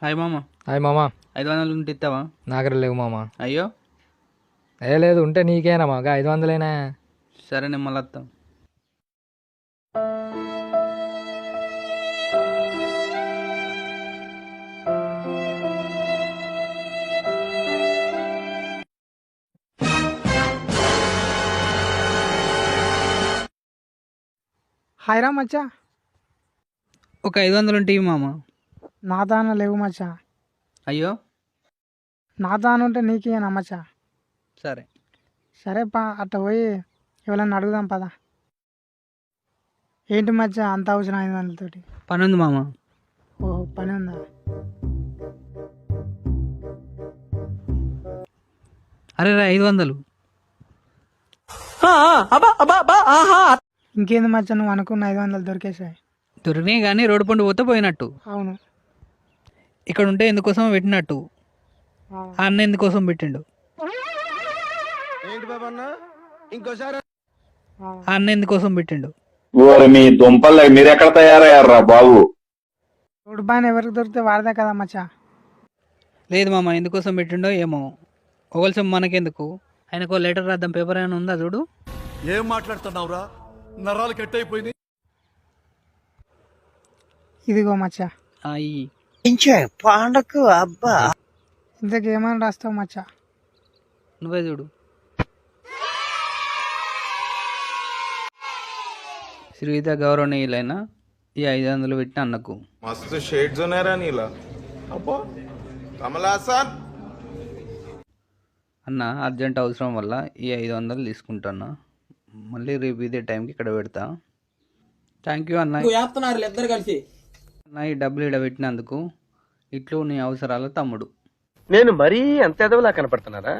Hi మామ. Hi మామా. 500 ఉంటే ఇస్తావా? నా దగ్గర లేవు మామా. అయ్యో లేదు ఉంటే నీకేనా మాగా 500 సరే, నేను మళ్ళీ వస్తాం. హాయ్ రా మచ్చా. ఒక 500 ఉంటే ఇవ్వు మామ. నా దాన లేవు మచ్చా. అయ్యో నా దాన ఉంటే నీకేనా మచ్చా. సరే. సరే పా, అట్ట పోయి ఎవరన్నా అడుగుదాం పదా. ఏంటి మచ్చా అంత అవసరం 500తోటి? పని ఉంది మామ. ఓహో, పని ఉందా? అరే రా 500. ఇంకేంది మచ్చా, నువ్వు అనుకున్న 500 దొరికేసాయి. దొరికినాయి కానీ రోడ్డు పండు పోతే పోయినట్టు. అవును. ఇక్కడ ఉంటే ఎందుకోసం పెట్టినట్టు. ఆ అన్న ఎందుకోసం పెట్టిండు? ఆ అన్న ఎందుకోసం పెట్టిండు? మీ దుంపలు మీరు ఎక్కడ తయారయ్యారా బాబు? రోడ్డు పైన ఎవరికి దొరికితే వాడదా కదా మచ్చా. లేదు మామ, ఎందుకోసం పెట్టిండో ఏమో. ఒకల్సం మనకెందుకు. ఆయనకు లెటర్ రాద్దాం. పేపర్ ఏమైనా ఉందా చూడు. ఏం మాట్లాడుతున్నావురా? నరాలు కట్ అయిపోయింది. ఇదిగో మచ్చా. అయ్యి పండకు అబ్బా. ఇంతకేమని రాస్తావు మచ్చా? నువ్వే చూడు. శ్రీత గౌరవనీయులైన ఈ 500 పెట్టిన అన్నకు. मस्त शेड्स ఉన్నాయరా నీలా. అబ్బో కమల్ హాసన్. అన్న అర్జెంట్ అవసరం వల్ల ఈ 500 తీసుకుంటున్నా. మళ్ళీ రేపు ఇదే టైంకి ఇక్కడ పెడతా. థ్యాంక్ యూ అన్న. ఇద్దరు కలిసి అన్న ఈ డబ్బులు ఇక్కడ పెట్టినందుకు. ఇట్లు నీ అవసరాల తమ్ముడు. నేను మరీ అంత ఎదవలా కనపడుతున్నారా?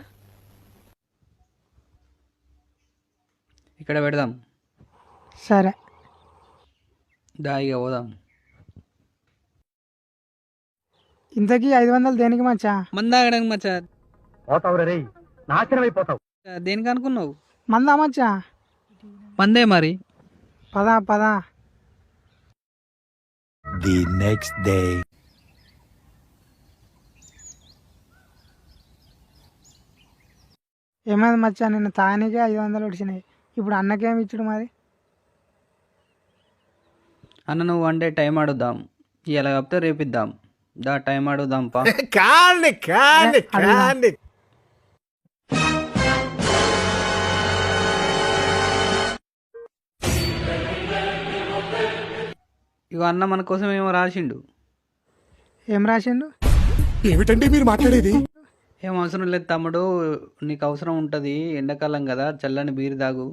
ఇక్కడ పెడదాం. సరే. దాయిగా పోదాం. ఇంతకీ 500 దేనికి మచ్చా? మందాగడానికి మచ్చా. పోతావు రే, నాశనం అయిపోతావు. దేనికి అనుకున్నావు? మందా మచ్చా? మందే మరి. పదా పదా. The next day. ఏమైంది మచ్చా, నిన్ను తాగనీకే 500 వచ్చినాయి. ఇప్పుడు అన్నకేమి ఇచ్చుడు మరి? అన్న నువ్వు వన్ డే టైం అడుగుదాం. ఇలా కాకపోతే రేపిద్దాం. దా టైం అడుగుదాం పా. అడుగుదాం. ఇగో అన్న మన కోసం ఏమో రాసిండు. ఏం రాసిండు? ఏమిటండి మీరు మాట్లాడేది? ఏం అవసరం లేదు తమ్ముడు, నీకు అవసరం ఉంటుంది. ఎండాకాలం కదా, చల్లని బీరు తాగు.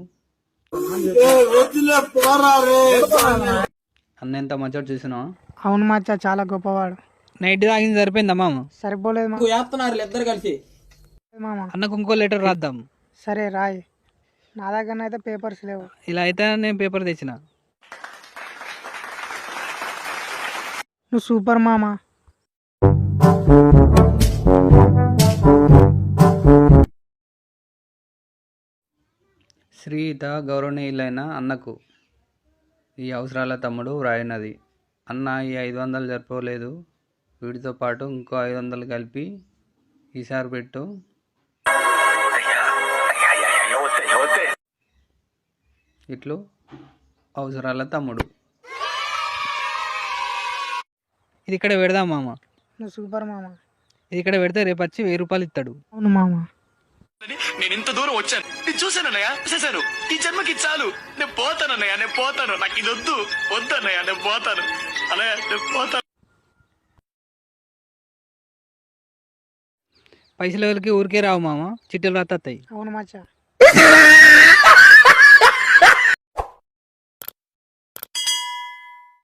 అన్న ఎంత మంచిగా చూసినా. అవును మచ్చా, చాలా గొప్పవాడు. నైట్ తాగింది సరిపోయిందా మామ? సరిపోలేదు ఇద్దరు కలిసి మామ. అన్నకు ఇంకో లెటర్ రాద్దాం. సరే రాయి. నా దగ్గర అయితే పేపర్స్ లేవు. ఇలా అయితే నేను పేపర్ తెచ్చిన. నువ్వు సూపర్ మామ. శ్రీత గౌరవనీయులైన అన్నకు ఈ అవసరాల తమ్ముడు రాయినది. అన్న ఈ 500 సరిపోలేదు, వీటితో పాటు ఇంకో 500 కలిపి ఈసారి పెట్టు. ఇట్లు అవసరాల తమ్ముడు. ఇది ఇక్కడ పెడదాం మామ. నువ్వు సూపర్ మామ. ఇది ఇక్కడ పెడితే రేపు వచ్చి 1000 రూపాయలు ఇస్తాడు. అవును మామ. నేను ఇంత దూరం వచ్చాను, నేను చూశానన్నయ్య, చూశాను. ఈ జన్మకి చాలు, నేను పోతానన్నయ్య, నేను పోతాను. నాకు ఇది వద్దు, వద్దన్నయ్య, నేను పోతాను అన్నయ్య, నేను పోతాను. పైసలు ఎవరికి ఊరికే రావు మామ, చిట్టెలు రాస్తాయి. అవును మచ్చా.